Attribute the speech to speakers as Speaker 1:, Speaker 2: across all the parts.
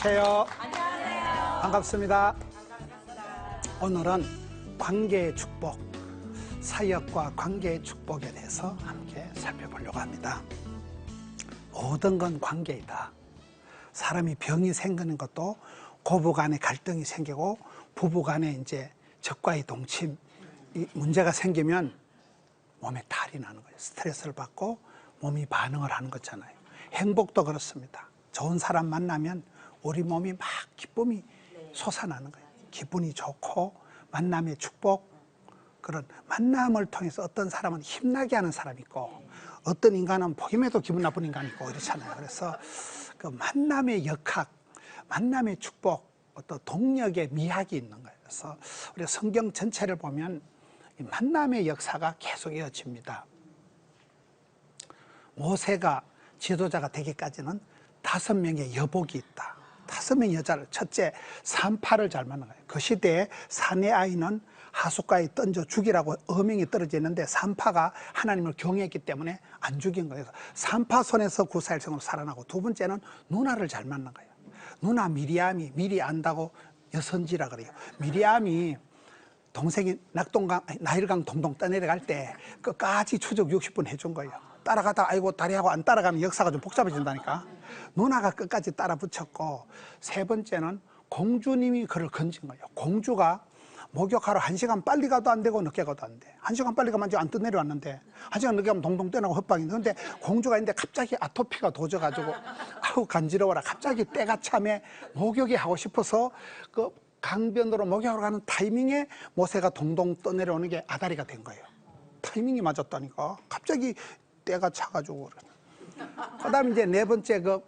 Speaker 1: 안녕하세요. 반갑습니다. 오늘은 관계의 축복, 사역과 관계의 축복에 대해서 함께 살펴보려고 합니다. 모든 건 관계이다. 사람이 병이 생기는 것도 고부 간에 갈등이 생기고 부부 간에 이제 적과의 동침, 이 문제가 생기면 몸에 탈이 나는 거예요. 스트레스를 받고 몸이 반응을 하는 거잖아요. 행복도 그렇습니다. 좋은 사람 만나면 우리 몸이 막 기쁨이 솟아나는 거예요. 기분이 좋고 만남의 축복, 그런 만남을 통해서 어떤 사람은 힘나게 하는 사람이 있고 어떤 인간은 보기만 해도 기분 나쁜 인간이 있고 이렇잖아요. 그래서 그 만남의 역학, 만남의 축복, 어떤 동력의 미학이 있는 거예요. 그래서 우리 성경 전체를 보면 이 만남의 역사가 계속 이어집니다. 모세가 지도자가 되기까지는 5명의 여복이 있다. 5명의 여자를, 첫째 산파를 잘 만난 거예요. 그 시대에 사내 아이는 하숫가에 던져 죽이라고 어명이 떨어져 있는데 산파가 하나님을 경외했기 때문에 안 죽인 거예요. 산파 손에서 구사일생으로 살아나고, 두 번째는 누나를 잘 만난 거예요. 누나 미리암이, 미리 안다고 여선지라 그래요. 미리암이 동생이 나일강 동동 떠내려갈 때 끝까지 추적 60분 해준 거예요. 따라가다 아이고 다리하고 안 따라가면 역사가 좀 복잡해진다니까. 누나가 끝까지 따라 붙였고, 세 번째는 공주님이 그를 건진 거예요. 공주가 목욕하러 1시간 빨리 가도 안 되고 늦게 가도 안 돼. 1시간 빨리 가면 안 떠내려왔는데 1시간 늦게 가면 동동 떠나고 헛방인데, 근데 공주가 있는데 갑자기 아토피가 도져가지고 아우 간지러워라. 갑자기 때가 참에 목욕이 하고 싶어서 그 강변으로 목욕하러 가는 타이밍에 모세가 동동 떠내려오는 게 아다리가 된 거예요. 타이밍이 맞았다니까. 갑자기 때가 차가지고. 그 다음에 이제 네 번째, 그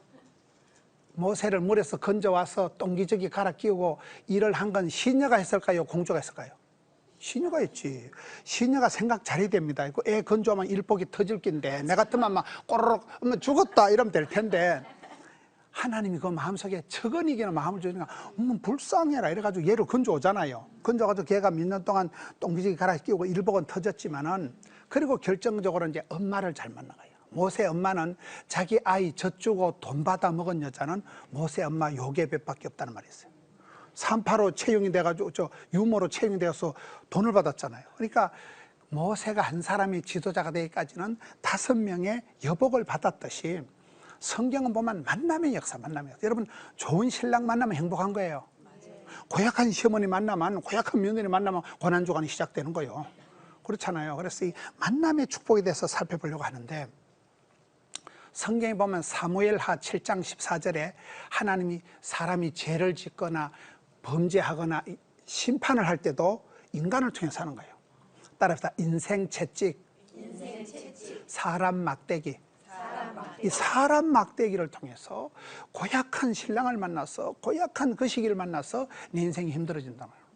Speaker 1: 모세를 물에서 건져와서 똥기저귀 갈아 끼우고 일을 한 건 시녀가 했을까요? 공주가 했을까요? 시녀가 했지. 시녀가 생각 잘해야 됩니다. 애 건조하면 일복이 터질 낀데 내 같으면 막 꼬르륵 죽었다 이러면 될 텐데, 하나님이 그 마음속에 척은이기는 마음을 주니까 불쌍해라 이래가지고 얘를 건져오잖아요. 건져가지고 걔가 몇 년 동안 똥기저귀 갈아 끼우고 일복은 터졌지만은, 그리고 결정적으로 이제 엄마를 잘 만나가요. 모세 엄마는 자기 아이 젖주고 돈 받아 먹은 여자는 모세 엄마 요괴別밖에 없다는 말이 있어요. 산파로 채용이 돼가지고 유모로 채용이 되어서 돈을 받았잖아요. 그러니까 모세가 한 사람이 지도자가 되기까지는 5명의 여복을 받았듯이, 성경은 보면 만남의 역사, 만남의 역사. 여러분, 좋은 신랑 만나면 행복한 거예요. 고약한 시어머니 만나면, 고약한 며느리 만나면 고난주간이 시작되는 거예요. 그렇잖아요. 그래서 이 만남의 축복에 대해서 살펴보려고 하는데, 성경에 보면 사무엘하 7장 14절에 하나님이 사람이 죄를 짓거나 범죄하거나 심판을 할 때도 인간을 통해서 하는 거예요. 따라서 인생 채찍, 사람 막대기. 이 사람 막대기를 통해서 고약한 신랑을 만나서, 고약한 그 시기를 만나서 내 인생이 힘들어진단 말이에요.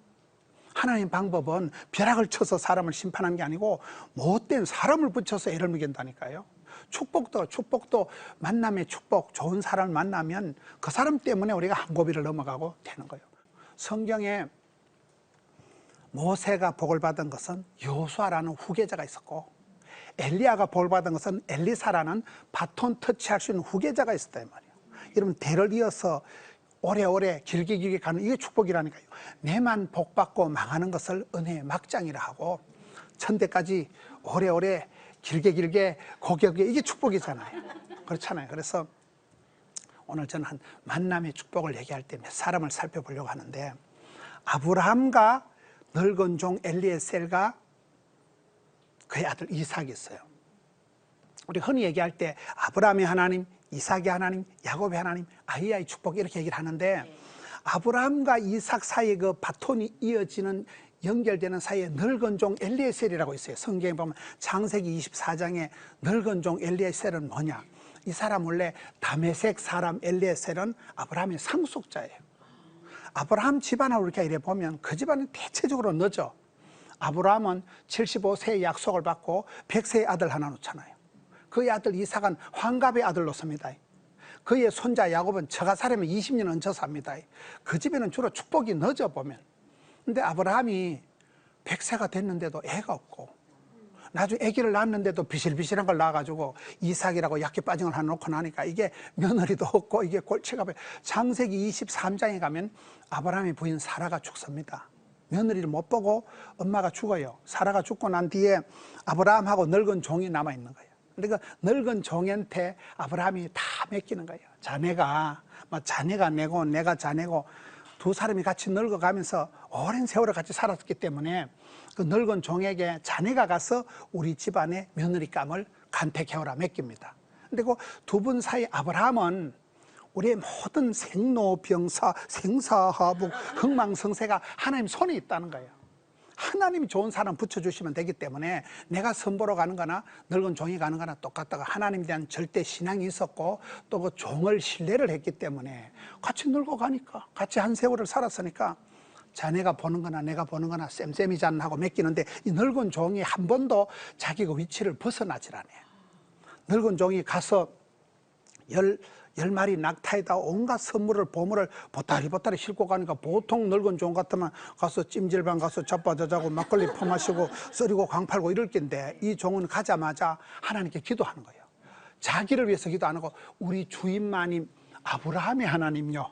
Speaker 1: 하나님 방법은 벼락을 쳐서 사람을 심판하는 게 아니고 못된 사람을 붙여서 애를 먹인다니까요. 축복도 만남의 축복, 좋은 사람을 만나면 그 사람 때문에 우리가 한 고비를 넘어가고 되는 거예요. 성경에 모세가 복을 받은 것은 여호수아라는 후계자가 있었고, 엘리야가 복을 받은 것은 엘리사라는 바톤 터치할 수 있는 후계자가 있었단 말이에요. 여러분, 대를 이어서 오래오래 길게 가는 이게 축복이라니까요. 내만 복 받고 망하는 것을 은혜의 막장이라 하고, 천대까지 오래오래 길게 고개게, 이게 축복이잖아요. 그렇잖아요. 그래서 오늘 저는 한 만남의 축복을 얘기할 때 몇 사람을 살펴보려고 하는데, 아브라함과 늙은 종 엘리에셀과 그의 아들 이삭이 있어요. 우리 흔히 얘기할 때 아브라함의 하나님, 이삭의 하나님, 야곱의 하나님, 아이야의 축복 이렇게 얘기를 하는데, 아브라함과 이삭 사이에 그 바톤이 이어지는, 연결되는 사이에 늙은 종 엘리에셀이라고 있어요. 성경에 보면 창세기 24장에 늙은 종 엘리에셀은 뭐냐, 이 사람 원래 다메섹 사람 엘리에셀은 아브라함의 상속자예요. 아브라함 집안을 우리가 이래 보면 그 집안은 대체적으로 늦어. 아브라함은 75세의 약속을 받고 100세의 아들 하나 놓잖아요. 그의 아들 이삭은 환갑의 아들로 섭니다. 그의 손자 야곱은 저가 살면 20년 얹혀 삽니다. 그 집에는 주로 축복이 늦어 보면. 근데 아브라함이 100세가 됐는데도 애가 없고, 나중에 아기를 낳았는데도 비실비실한 걸 낳아가지고 이삭이라고 약게 빠진 걸 하나 놓고 나니까 이게 며느리도 없고 이게 골치가 아파요. 창세기 23장에 가면 아브라함의 부인 사라가 죽습니다. 며느리를 못 보고 엄마가 죽어요. 사라가 죽고 난 뒤에 아브라함하고 늙은 종이 남아있는 거예요. 근데 그 늙은 종한테 아브라함이 다 맡기는 거예요. 자네가 내고 내가 자네고 두 사람이 같이 늙어가면서 오랜 세월을 같이 살았기 때문에 그 늙은 종에게 자네가 가서 우리 집안의 며느리감을 간택해오라 맡깁니다. 근데 그 두 분 사이 아브라함은 우리의 모든 생로병사, 생사화복, 흥망성쇠가 하나님 손에 있다는 거예요. 하나님이 좋은 사람 붙여주시면 되기 때문에 내가 선보러 가는 거나 늙은 종이 가는 거나 똑같다고 하나님에 대한 절대 신앙이 있었고 또 그 종을 신뢰를 했기 때문에 같이 늙어가니까 같이 한 세월을 살았으니까 자네가 보는 거나 내가 보는 거나 쌤쌤이잖아 하고 맡기는데 이 늙은 종이 한 번도 자기가 위치를 벗어나질 않아요. 늙은 종이 가서 열 마리 낙타에다 온갖 선물을 보물을 보따리 싣고 가니까 보통 늙은 종 같으면 가서 찜질방 가서 자빠져자고 막걸리 퍼마시고 썰이고 광 팔고 이럴 낀데 이 종은 가자마자 하나님께 기도하는 거예요. 자기를 위해서 기도 안 하고 우리 주인마님 아브라함의 하나님요,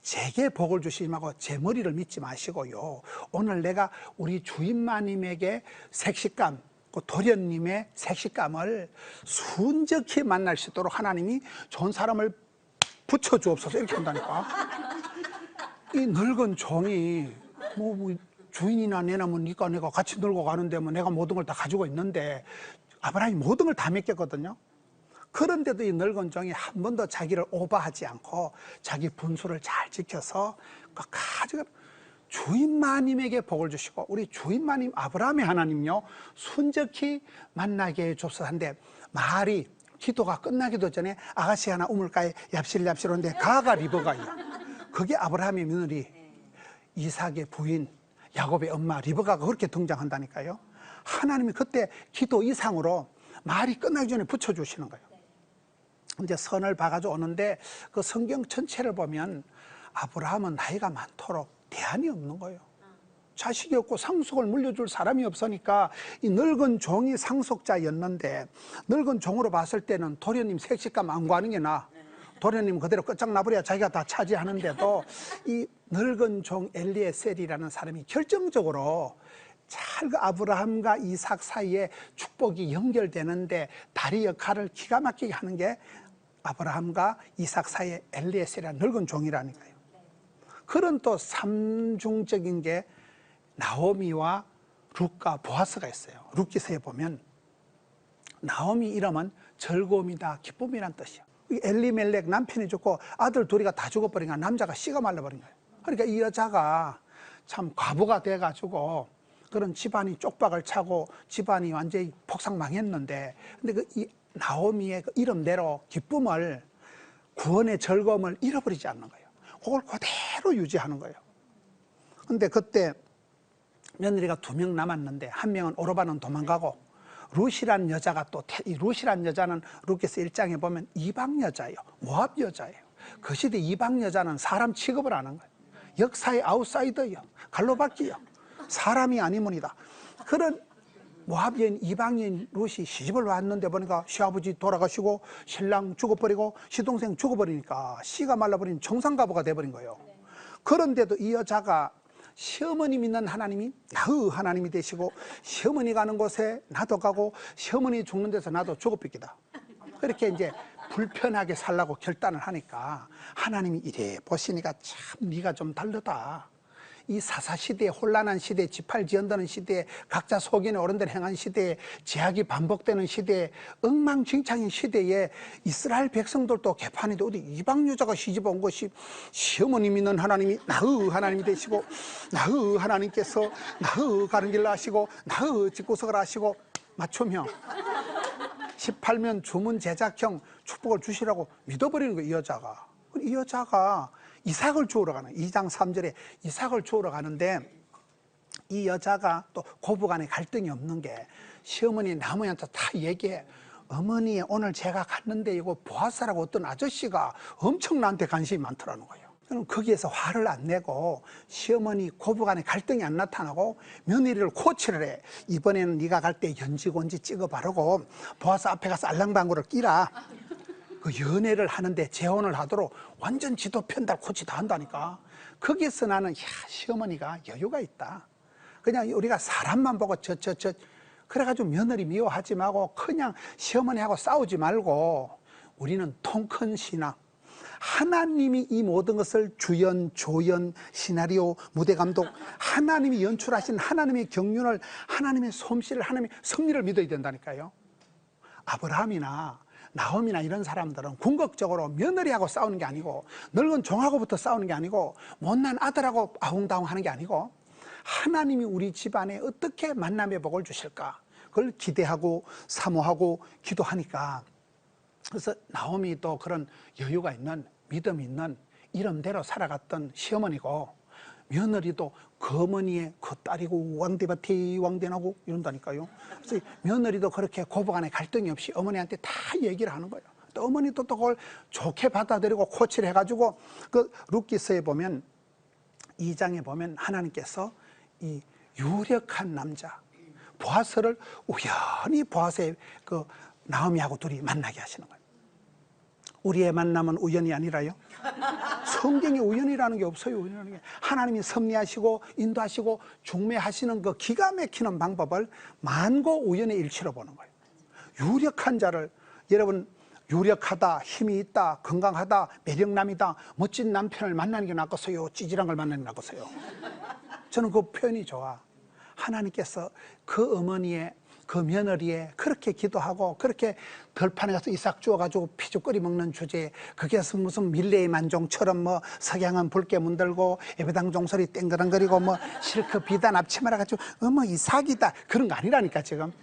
Speaker 1: 제게 복을 주시마고 제 머리를 믿지 마시고요, 오늘 내가 우리 주인마님에게 색식감, 그 도련님의 색식감을 순적히 만날 수 있도록 하나님이 좋은 사람을 붙여주옵소서 이렇게 한다니까. 이 늙은 종이 뭐 주인이나 내나 뭐 니가 내가 같이 늙어 가는데 뭐 내가 모든 걸 다 가지고 있는데 아브라함이 모든 걸 다 맡겼거든요. 그런데도 이 늙은 종이 한 번도 자기를 오버하지 않고 자기 분수를 잘 지켜서 가지고 주인마님에게 복을 주시고 우리 주인마님 아브라함의 하나님요 순적히 만나게 해주옵소서 한데 말이 기도가 끝나기도 전에 아가씨 하나 우물가에 얍실얍실 오는데 가가 리버가요. 그게 아브라함의 며느리 이삭의 부인 야곱의 엄마 리버가가 그렇게 등장한다니까요. 하나님이 그때 기도 이상으로 말이 끝나기 전에 붙여주시는 거예요. 이제 선을 봐가지고 오는데 그 성경 전체를 보면 아브라함은 나이가 많도록 대안이 없는 거예요. 자식이 없고 상속을 물려줄 사람이 없으니까 이 늙은 종이 상속자였는데 늙은 종으로 봤을 때는 도련님 색식감 안 구하는 게 나아. 도련님 그대로 끝장나버려야 자기가 다 차지하는데도 이 늙은 종 엘리에셀이라는 사람이 결정적으로 잘 그 아브라함과 이삭 사이에 축복이 연결되는데 다리 역할을 기가 막히게 하는 게 아브라함과 이삭 사이에 엘리에셀이라는 늙은 종이라니까요. 그런 또 삼중적인 게 나오미와 룻과 보아스가 있어요. 룻기서에 보면 나오미 이름은 즐거움이다, 기쁨이란 뜻이에요. 엘리멜렉 남편이 죽고 아들 둘이가 다 죽어버리니까 남자가 씨가 말라버린 거예요. 그러니까 이 여자가 참 과부가 돼가지고 그런 집안이 쪽박을 차고 집안이 완전히 폭삭망했는데 근데 이 나오미의 그 이름대로 기쁨을, 구원의 즐거움을 잃어버리지 않는 거예요. 그걸 그대로 유지하는 거예요. 근데 그때 며느리가 2명 남았는데 한 명은 오르바는 도망가고 룻이라는 여자가 또 이 룻이라는 여자는 룻기서 1장에 보면 이방 여자예요. 모압 여자예요. 그 시대 이방 여자는 사람 취급을 안 한 거예요. 역사의 아웃사이더예요. 갈로바퀴요. 사람이 아니문이다. 그런 모압 여인 이방 여인 룻이 시집을 왔는데 보니까 시아버지 돌아가시고 신랑 죽어버리고 시동생 죽어버리니까 씨가 말라버린 정상가부가 돼버린 거예요. 그런데도 이 여자가 시어머니 믿는 하나님이 나의 하나님이 되시고 시어머니 가는 곳에 나도 가고 시어머니 죽는 데서 나도 죽어삐기다. 그렇게 이제 불편하게 살라고 결단을 하니까 하나님이 이래 보시니까 참 네가 좀 다르다. 이 사사시대에 혼란한 시대에 지팔지연다는 시대에 각자 속인의 어른들 행한 시대에 제약이 반복되는 시대에 엉망진창인 시대에 이스라엘 백성들도 개판인데 어디 이방 여자가 시집 온 것이 시어머니 믿는 하나님이 나의 하나님이 되시고 나의 하나님께서 나의 가는 길을 아시고 나의 집구석을 아시고 맞춤형 18면 주문 제작형 축복을 주시라고 믿어버리는 거예요. 이 여자가. 이 여자가 이삭을 주우러 가는 2장 3절에 이삭을 주우러 가는데 이 여자가 또 고부간에 갈등이 없는 게 시어머니 나무한테 다 얘기해. 어머니 오늘 제가 갔는데 이거 보아스라고 어떤 아저씨가 엄청 나한테 관심이 많더라는 거예요. 저는 거기에서 화를 안 내고 시어머니 고부간에 갈등이 안 나타나고 며느리를 코치를 해. 이번에는 네가 갈 때 연지곤지 찍어 바르고 보아서 앞에 가서 알랑방구를 끼라. 그 연애를 하는데 재혼을 하도록 완전 지도 편달 코치 다 한다니까. 거기에서 나는 시어머니가 여유가 있다. 그냥 우리가 사람만 보고 그래가지고 며느리 미워하지 말고 그냥 시어머니하고 싸우지 말고 우리는 통 큰 신앙, 하나님이 이 모든 것을 주연, 조연, 시나리오, 무대 감독, 하나님이 연출하신 하나님의 경륜을, 하나님의 솜씨를, 하나님의 섭리를 믿어야 된다니까요. 아브라함이나 나홈이나 이런 사람들은 궁극적으로 며느리하고 싸우는 게 아니고 늙은 종하고부터 싸우는 게 아니고 못난 아들하고 아웅다웅 하는 게 아니고 하나님이 우리 집안에 어떻게 만남의 복을 주실까 그걸 기대하고 사모하고 기도하니까, 그래서 나홈이도 그런 여유가 있는, 믿음 있는 이름대로 살아갔던 시어머니고, 며느리도 그 어머니의 그 딸이고 왕대밭이 왕대나고 이런다니까요. 그래서 며느리도 그렇게 고부간에 갈등이 없이 어머니한테 다 얘기를 하는 거예요. 또 어머니도 또 그걸 좋게 받아들이고 코치를 해가지고, 그 룻기서에 보면 2장에 보면 하나님께서 이 유력한 남자 보아스를 우연히 보아스의 그 나오미하고 둘이 만나게 하시는 거예요. 우리의 만남은 우연이 아니라요. 성경에 우연이라는 게 없어요. 우연이라는 게. 하나님이 섭리하시고 인도하시고 중매하시는 그 기가 막히는 방법을 만고 우연의 일치로 보는 거예요. 유력한 자를, 여러분 유력하다, 힘이 있다, 건강하다, 매력남이다, 멋진 남편을 만나는 게 낫겠어요? 찌질한 걸 만나는 게 낫겠어요? 저는 그 표현이 좋아. 하나님께서 그 어머니의, 그 며느리의 그렇게 기도하고 그렇게 들판에 가서 이삭 주워가지고 피죽거리 먹는 주제에, 그게 무슨 밀레의 만종처럼 뭐 석양은 붉게 문들고 예배당 종소리 땡그랑거리고 뭐 실컷 비단 앞치마라가지고 어머 이삭이다 그런 거 아니라니까. 지금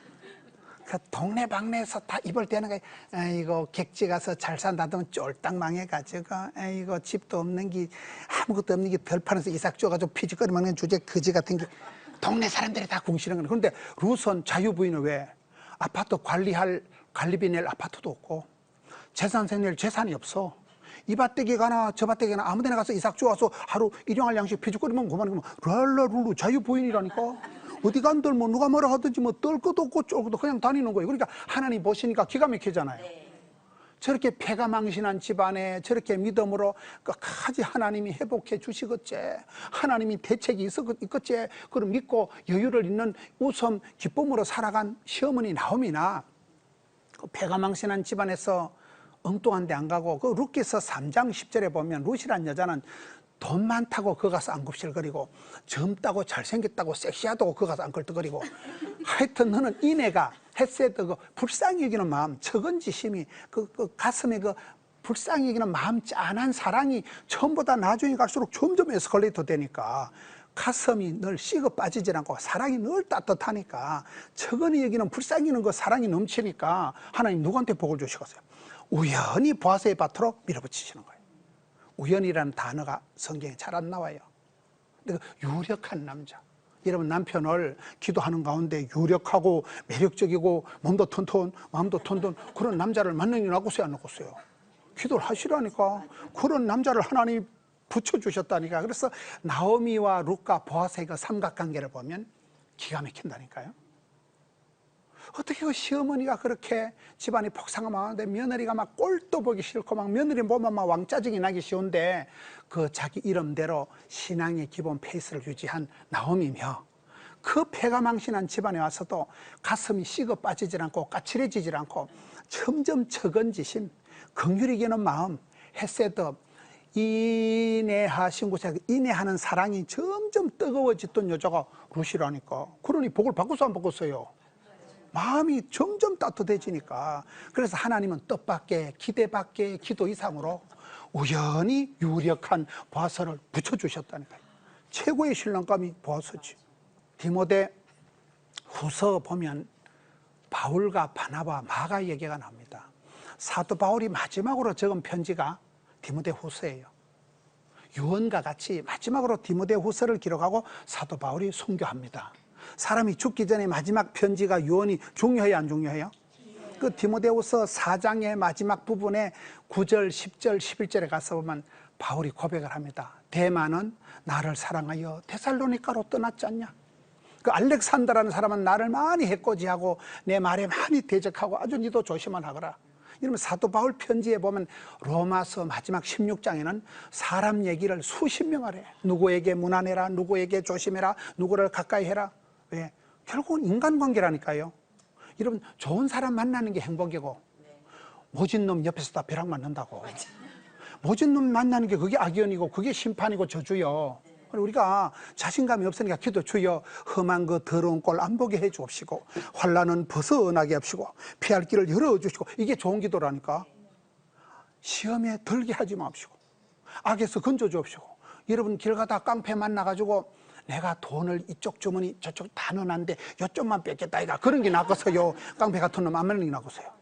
Speaker 1: 그 동네방네에서 다 입을 대는 거야. 이거 객지 가서 잘 산다더니 쫄딱 망해가지고 이거 집도 없는 게 아무것도 없는 게 들판에서 이삭 주워가지고 피죽거리 먹는 주제 거지 같은 게 동네 사람들이 다 궁시는 거예요. 그런데 룻은 자유부인은 왜? 아파트 관리할 관리비 낼 아파트도 없고 재산세 낼 재산이 없어. 이 밭대기 가나 저 밭대기 가나 아무 데나 가서 이삭 주워서 하루 일용할 양식 피죽거리면 그만이면 랄라룰루 자유부인이라니까. 어디 간들 뭐 누가 뭐라 하든지 뭐 떨 것도 없고 쫄 것도 그냥 다니는 거예요. 그러니까 하나님 보시니까 기가 막히잖아요. 저렇게 패가 망신한 집안에 저렇게 믿음으로 끝까지 하나님이 회복해 주시겠지, 하나님이 대책이 있겠지, 그걸 믿고 여유를 있는 웃음 기쁨으로 살아간 시어머니 나홈이나 그 패가 망신한 집안에서 엉뚱한 데 안 가고, 그 룻기서 3장 10절에 보면 룻이란 여자는 돈 많다고 거 가서 안굽실거리고 젊다고 잘생겼다고 섹시하다고 거 가서 안걸떡거리고 하여튼 너는 이내가 헤세드 그 불쌍히 여기는 마음, 적은지심이 그 가슴에 그 불쌍히 여기는 마음, 짠한 사랑이 처음보다 나중에 갈수록 점점 에스컬레이터 되니까 가슴이 늘 식어 빠지질 않고 사랑이 늘 따뜻하니까 적은히 여기는 불쌍히 여기는 그 사랑이 넘치니까 하나님 누구한테 복을 주시겠어요? 우연히 보아스의 밭으로 밀어붙이시는 거예요. 우연이라는 단어가 성경에 잘 안 나와요. 근데 그 유력한 남자, 여러분 남편을 기도하는 가운데 유력하고 매력적이고 몸도 튼튼 마음도 튼튼 그런 남자를 만나는 게 낫겠어요, 안 낫겠어요? 기도를 하시라니까. 그런 남자를 하나님이 붙여주셨다니까. 그래서 나오미와 룻과 보아스의 그 삼각관계를 보면 기가 막힌다니까요. 어떻게 그 시어머니가 그렇게 집안이 폭삭하는데 며느리가 막 꼴도 보기 싫고 막 며느리 보면 막 왕짜증이 나기 쉬운데 그 자기 이름대로 신앙의 기본 페이스를 유지한 나오미며 그 패가 망신한 집안에 와서도 가슴이 식어 빠지질 않고 까칠해지질 않고 점점 적은지심, 긍휼히 여기는 마음, 헤세드, 인내하신 곳에 인내하는 사랑이 점점 뜨거워졌던 여자가 룻이라니까. 그러니 복을 받고서 안 받겠어요? 마음이 점점 따뜻해지니까. 그래서 하나님은 뜻밖의, 기대밖의 기도 이상으로 우연히 유력한 보아스를 붙여주셨다니까요. 최고의 신랑감이 보아스지. 디모데 후서 보면 바울과 바나바, 마가 얘기가 나옵니다. 사도 바울이 마지막으로 적은 편지가 디모데 후서예요. 유언과 같이 마지막으로 디모데 후서를 기록하고 사도 바울이 순교합니다. 사람이 죽기 전에 마지막 편지가 유언이 중요해요, 안 중요해요? 그 디모데후서 4장의 마지막 부분에 9절, 10절, 11절에 가서 보면 바울이 고백을 합니다. 대만은 나를 사랑하여 데살로니가로 떠났지 않냐? 그 알렉산더라는 사람은 나를 많이 해코지하고 내 말에 많이 대적하고 아주 니도 조심을 하거라. 이러면 사도 바울 편지에 보면 로마서 마지막 16장에는 사람 얘기를 수십 명을 해. 누구에게 무난해라, 누구에게 조심해라, 누구를 가까이 해라. 왜? 결국은 인간관계라니까요. 여러분, 좋은 사람 만나는 게 행복이고 모진 놈 옆에서 다 벼락 맞는다고. 모진 놈 만나는 게 그게 악연이고 그게 심판이고 저주요. 우리가 자신감이 없으니까 기도, 주여 험한 그 더러운 꼴 안 보게 해 주옵시고 환난은 벗어나게 합시고 피할 길을 열어 주시고, 이게 좋은 기도라니까. 시험에 들게 하지 마옵시고 악에서 건져 주옵시고. 여러분 길 가다 깡패 만나가지고 내가 돈을 이쪽 주머니 저쪽 다 넣어놨는데 요쪽만 뺏겠다 이가 그런 게 낫겠어요? 깡패 같은 놈 안 만나는 게 낫겠어요?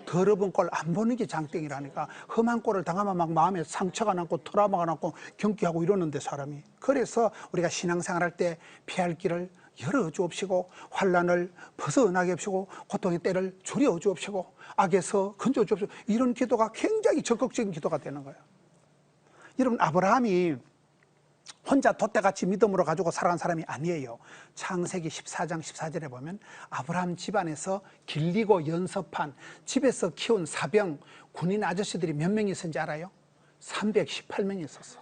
Speaker 1: 더러운 꼴 안 보는 게 장땡이라니까. 험한 꼴을 당하면 막 마음에 상처가 남고 트라우마가 남고 경기하고 이러는데 사람이. 그래서 우리가 신앙생활 할 때 피할 길을 열어 주옵시고 환난을 벗어나게 하시고 고통의 때를 줄여 주옵시고 악에서 건져 주옵시고, 이런 기도가 굉장히 적극적인 기도가 되는 거예요. 여러분, 아브라함이 혼자 돛대같이 믿음으로 가지고 살아간 사람이 아니에요. 창세기 14장 14절에 보면 아브라함 집안에서 길리고 연섭한 집에서 키운 사병 군인 아저씨들이 몇 명이 있었는지 알아요? 318명이 있었어.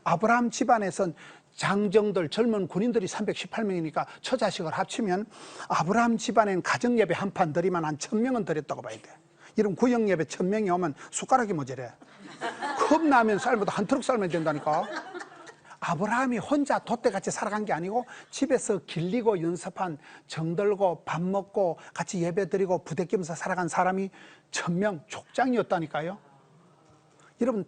Speaker 1: 아브라함 집안에선 장정들, 젊은 군인들이 318명이니까 처자식을 합치면 아브라함 집안엔 가정예배 한 판 드리면 한 1000명은 드렸다고 봐야 돼. 이런 구역예배 1000명이 오면 숟가락이 모자래. 컵라면 삶아도 한 트럭 삶아야 된다니까. 아브라함이 혼자 돛대같이 살아간 게 아니고 집에서 길리고 연습한 정들고 밥 먹고 같이 예배드리고 부대끼면서 살아간 사람이 1000명 족장이었다니까요. 여러분,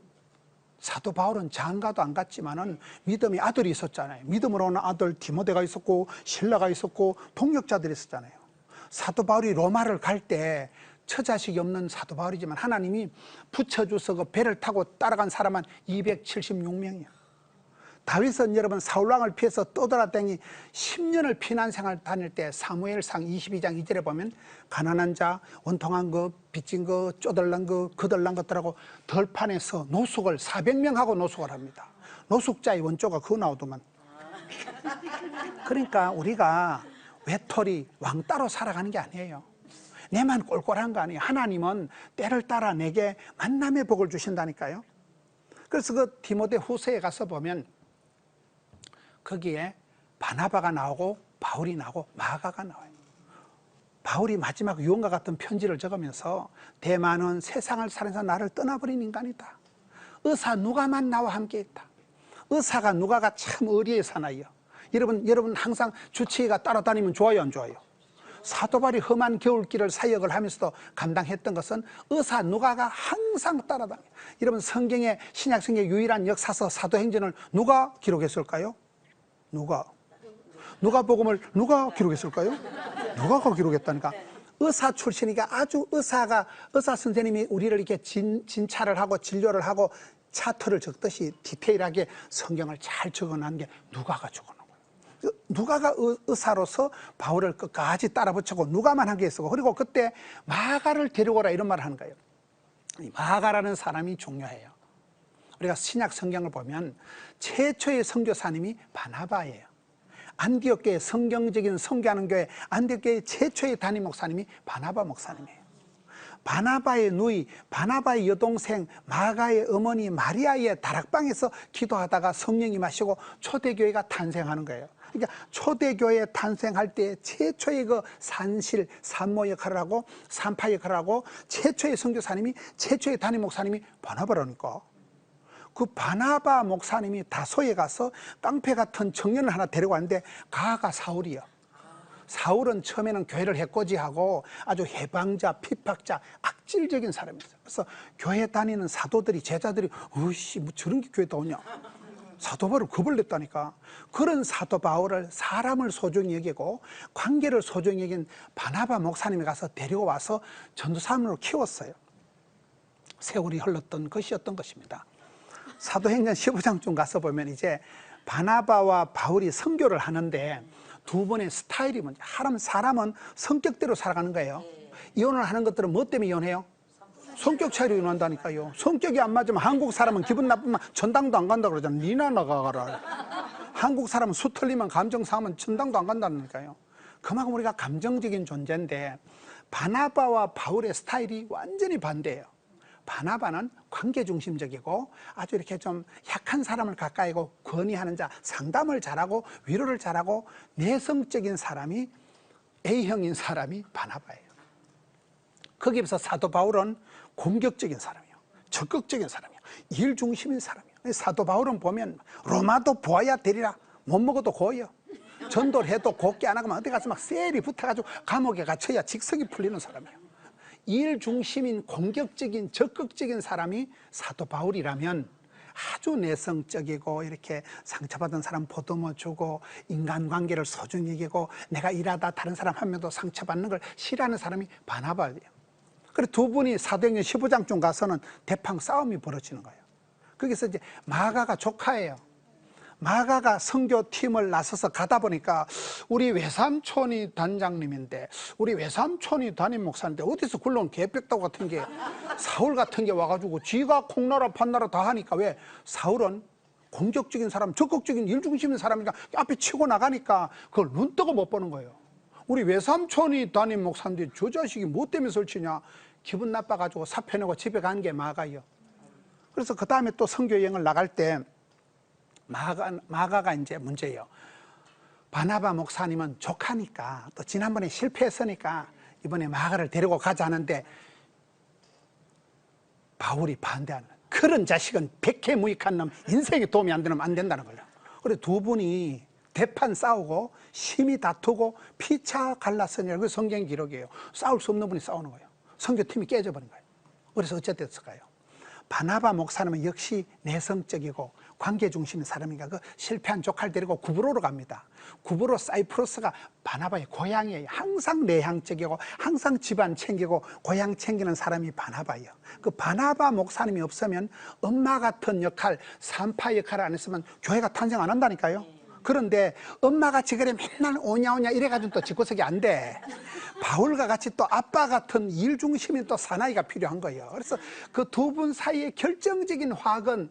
Speaker 1: 사도 바울은 장가도 안 갔지만은 믿음의 아들이 있었잖아요. 믿음으로 오는 아들 디모데가 있었고 실라가 있었고 동역자들이 있었잖아요. 사도 바울이 로마를 갈 때 처자식이 없는 사도 바울이지만 하나님이 붙여줘서 그 배를 타고 따라간 사람은 276명이야. 다윗은 여러분 사울왕을 피해서 떠돌아다니 10년을 피난생활 다닐 때 사무엘상 22장 2절에 보면 가난한 자, 원통한 거, 빚진 거, 쪼들난 거, 거들난 것들하고 덜판에서 노숙을 400명하고 노숙을 합니다. 노숙자의 원조가 그거 나오더만. 그러니까 우리가 외톨이 왕따로 살아가는 게 아니에요. 내만 꼴꼴한 거 아니에요. 하나님은 때를 따라 내게 만남의 복을 주신다니까요. 그래서 그 디모데 후서에 가서 보면 거기에 바나바가 나오고 바울이 나오고 마가가 나와요. 바울이 마지막 유언과 같은 편지를 적으면서 대만은 세상을 살면서 나를 떠나버린 인간이다. 의사 누가만 나와 함께 있다. 의사가 누가가 참 의리의 사나이요. 여러분 항상 주치의가 따라다니면 좋아요, 안 좋아요? 사도 바울이 험한 겨울길을 사역을 하면서도 감당했던 것은 의사 누가가 항상 따라다녀요. 여러분, 성경의 신약 성경의 유일한 역사서 사도행전을 누가 기록했을까요? 누가복음을 누가 기록했을까요? 누가가 기록했다니까. 의사 출신이니까 아주 의사 선생님이 우리를 이렇게 진찰을 하고 진료를 하고 차트를 적듯이 디테일하게 성경을 잘 적어놓은 게 누가가 적어놓은 거예요. 누가가 의사로서 바울을 끝까지 따라 붙이고 누가만 한 게 있었고, 그리고 그때 마가를 데려오라 이런 말을 하는 거예요. 마가라는 사람이 중요해요. 우리가 신약 성경을 보면 최초의 선교사님이 바나바예요. 안디옥 교회, 성경적인 선교하는 교회 안디옥 교회 최초의 담임 목사님이 바나바 목사님이에요. 바나바의 누이, 바나바의 여동생 마가의 어머니 마리아의 다락방에서 기도하다가 성령이 마시고 초대교회가 탄생하는 거예요. 그러니까 초대교회 탄생할 때 최초의 그 산실, 산모 역할을 하고 산파 역할을 하고 최초의 선교사님이, 최초의 담임 목사님이 바나바라니까. 그 바나바 목사님이 다소에 가서 깡패 같은 청년을 하나 데려왔는데 가가 사울이요. 사울은 처음에는 교회를 해코지하고 아주 해방자, 핍박자, 악질적인 사람이었어요. 그래서 교회 다니는 사도들이, 제자들이 으이씨 뭐 저런 게 교회 다 오냐, 사도 바울을 겁을 냈다니까. 그런 사도 바울을 사람을 소중히 여기고 관계를 소중히 여긴 바나바 목사님이 가서 데리고 와서 전도사님으로 키웠어요. 세월이 흘렀던 것이었던 것입니다. 사도행전 15장쯤 가서 보면 이제 바나바와 바울이 선교를 하는데 두 분의 스타일이 뭔지, 사람은 성격대로 살아가는 거예요. 이혼을 하는 것들은 뭐 때문에 이혼해요? 성격 차이로 인한다니까요. 성격이 안 맞으면 한국 사람은 기분 나쁘면 전당도 안 간다 그러잖아요. 니나 나가라. 한국 사람은 수 틀리면 감정 상하면 전당도 안 간다니까요. 그만큼 우리가 감정적인 존재인데 바나바와 바울의 스타일이 완전히 반대예요. 바나바는 관계 중심적이고 아주 이렇게 좀 약한 사람을 가까이 하고 권위하는 자, 상담을 잘하고 위로를 잘하고 내성적인 사람이 A형인 사람이 바나바예요. 거기에 비해서 사도 바울은 공격적인 사람이에요. 적극적인 사람이에요. 일 중심인 사람이에요. 사도 바울은 보면 로마도 보아야 되리라. 못 먹어도 고여. 전도를 해도 곱게 안 하고 어디 가서 막 셀이 붙어가지고 감옥에 갇혀야 직성이 풀리는 사람이에요. 일 중심인 공격적인 적극적인 사람이 사도 바울이라면 아주 내성적이고 이렇게 상처받은 사람 보듬어 주고 인간관계를 소중히 여기고 내가 일하다 다른 사람 한 명도 상처받는 걸 싫어하는 사람이 바나바예요. 그래서 두 분이 사도행전 15장쯤 가서는 대팡 싸움이 벌어지는 거예요. 거기서 이제 마가가 조카예요. 마가가 선교팀을 나서서 가다 보니까 우리 외삼촌이 단장님인데 우리 외삼촌이 담임 목사인데 어디서 굴러온 개벽다구 같은 게 사울 같은 게 와가지고 지가 콩나라 판나라 다 하니까 왜 사울은 공격적인 사람 적극적인 일중심인 사람이니까 앞에 치고 나가니까 그걸 눈뜨고 못 보는 거예요. 우리 외삼촌이 담임 목사인데 저 자식이 뭐 때문에 설치냐 기분 나빠가지고 사표 내고 집에 간 게 마가예요. 그래서 그 다음에 또 선교 여행을 나갈 때 마가가 이제 문제예요. 바나바 목사님은 조카니까 또 지난번에 실패했으니까 이번에 마가를 데리고 가자는데 바울이 반대하는 그런 자식은 백해무익한 놈 인생에 도움이 안 되면 안 된다는 거예요. 그래서 두 분이 대판 싸우고 심히 다투고 피차 갈랐으니 그 성경 기록이에요. 싸울 수 없는 분이 싸우는 거예요. 선교팀이 깨져버린 거예요. 그래서 어찌 됐을까요? 바나바 목사님은 역시 내성적이고 관계 중심인 사람이니까 그 실패한 조카를 데리고 구브로로 갑니다. 구브로 사이프러스가 바나바의 고향이에요. 항상 내향적이고 항상 집안 챙기고 고향 챙기는 사람이 바나바예요. 그 바나바 목사님이 없으면 엄마 같은 역할, 산파 역할을 안 했으면 교회가 탄생 안 한다니까요. 그런데 엄마같이 그래 맨날 오냐오냐 이래가지고 또 집구석이 안 돼. 바울과 같이 또 아빠 같은 일 중심인 또 사나이가 필요한 거예요. 그래서 그 두 분 사이의 결정적인 화학은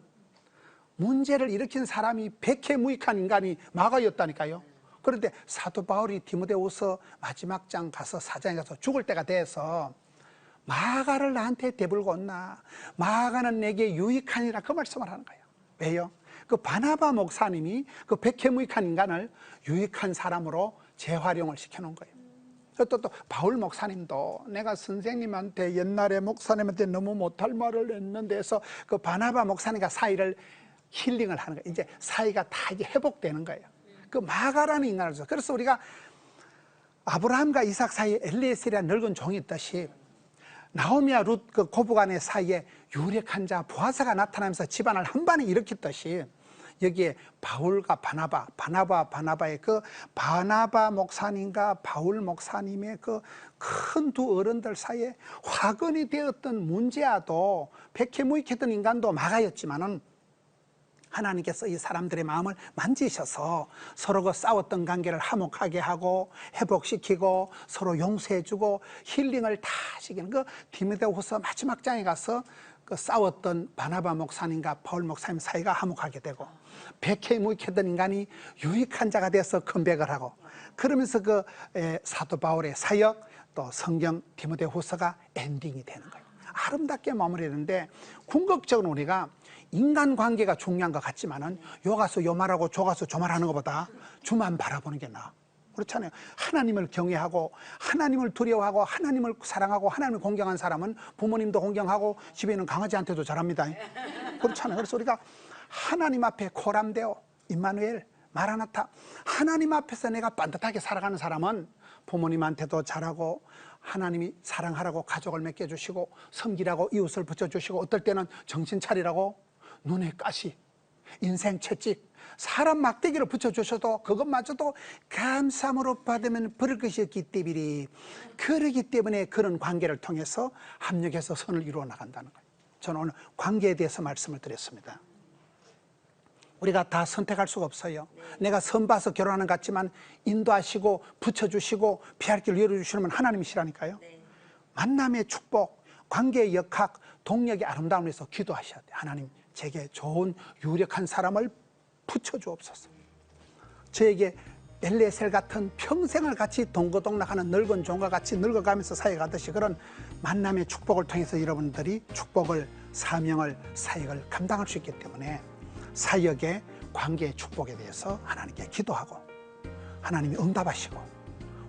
Speaker 1: 문제를 일으킨 사람이 백해무익한 인간이 마가였다니까요. 그런데 사도 바울이 디모데후서 마지막 장 가서 사장에 가서 죽을 때가 돼서 마가를 나한테 대불고 온나 마가는 내게 유익하니라 그 말씀을 하는 거예요. 왜요? 그 바나바 목사님이 그 백해무익한 인간을 유익한 사람으로 재활용을 시켜놓은 거예요. 또 바울 목사님도 내가 선생님한테 옛날에 목사님한테 너무 못할 말을 했는데 해서 그 바나바 목사님과 사이를 힐링을 하는 거예요. 이제 사이가 다 이제 회복되는 거예요. 그 마가라는 인간을 줘. 그래서 우리가 아브라함과 이삭 사이에 엘리에셀이라는 늙은 종이 있듯이 나오미와 룻 그 고부간의 사이에 유력한 자 보아스가 나타나면서 집안을 한 번에 일으켰듯이 여기에 바울과 바나바의 그 바나바 목사님과 바울 목사님의 그 큰 두 어른들 사이에 화근이 되었던 문제와도 백해무익했던 인간도 마가였지만은 하나님께서 이 사람들의 마음을 만지셔서 서로 그 싸웠던 관계를 화목하게 하고 회복시키고 서로 용서해주고 힐링을 다 시키는 그 디모데후서 마지막 장에 가서 그 싸웠던 바나바 목사님과 바울 목사님 사이가 화목하게 되고 백해무익했던 인간이 유익한 자가 돼서 컴백을 하고 그러면서 그 사도 바울의 사역 또 성경 디모데후서가 엔딩이 되는 거예요. 아름답게 마무리되는데 궁극적으로 우리가 인간관계가 중요한 것 같지만은 요 가서 요 말하고 저 가서 저 말하는 것보다 주만 바라보는 게 나아. 그렇잖아요. 하나님을 경외하고 하나님을 두려워하고 하나님을 사랑하고 하나님을 공경한 사람은 부모님도 공경하고 집에 있는 강아지한테도 잘합니다. 그렇잖아요. 그래서 우리가 하나님 앞에 코람데오, 임마누엘, 마라나타 하나님 앞에서 내가 반듯하게 살아가는 사람은 부모님한테도 잘하고 하나님이 사랑하라고 가족을 맺겨주시고 섬기라고 이웃을 붙여주시고 어떨 때는 정신 차리라고 눈에 가시, 인생 채찍, 사람 막대기를 붙여주셔도 그것마저도 감사함으로 받으면 버릴 것이 없기 때문에 그러기 때문에 그런 관계를 통해서 합력해서 선을 이루어 나간다는 거예요. 저는 오늘 관계에 대해서 말씀을 드렸습니다. 우리가 다 선택할 수가 없어요. 내가 선 봐서 결혼하는 것 같지만 인도하시고 붙여주시고 피할 길을 열어주시면 하나님이시라니까요. 만남의 축복, 관계의 역학, 동력의 아름다움을 위해서 기도하셔야 돼요. 하나님, 제게 좋은 유력한 사람을 붙여주옵소서. 저에게 엘리에셀 같은 평생을 같이 동거동락하는 늙은 종과 같이 늙어가면서 사역하듯이 그런 만남의 축복을 통해서 여러분들이 축복을, 사명을, 사역을 감당할 수 있기 때문에 사역의 관계의 축복에 대해서 하나님께 기도하고 하나님이 응답하시고,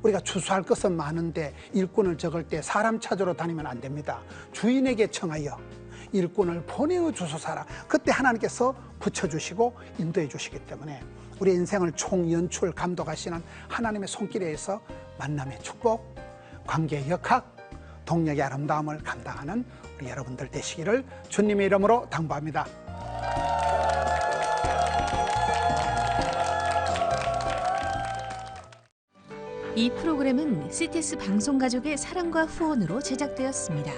Speaker 1: 우리가 추수할 것은 많은데 일꾼을 적을 때 사람 찾으러 다니면 안 됩니다. 주인에게 청하여 일꾼을 보내어 주소사라. 그때 하나님께서 붙여주시고 인도해 주시기 때문에 우리 인생을 총연출 감독하시는 하나님의 손길에 의해서 만남의 축복, 관계의 역학, 동력의 아름다움을 감당하는 우리 여러분들 되시기를 주님의 이름으로 당부합니다.
Speaker 2: 이 프로그램은 CTS 방송가족의 사랑과 후원으로 제작되었습니다.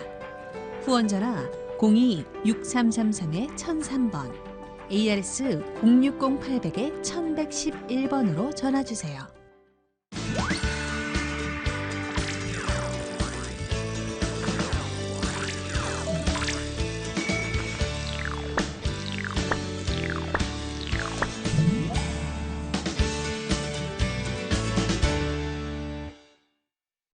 Speaker 2: 후원전화 02-6333-1003번, ARS 060-800-1111번으로 전화주세요.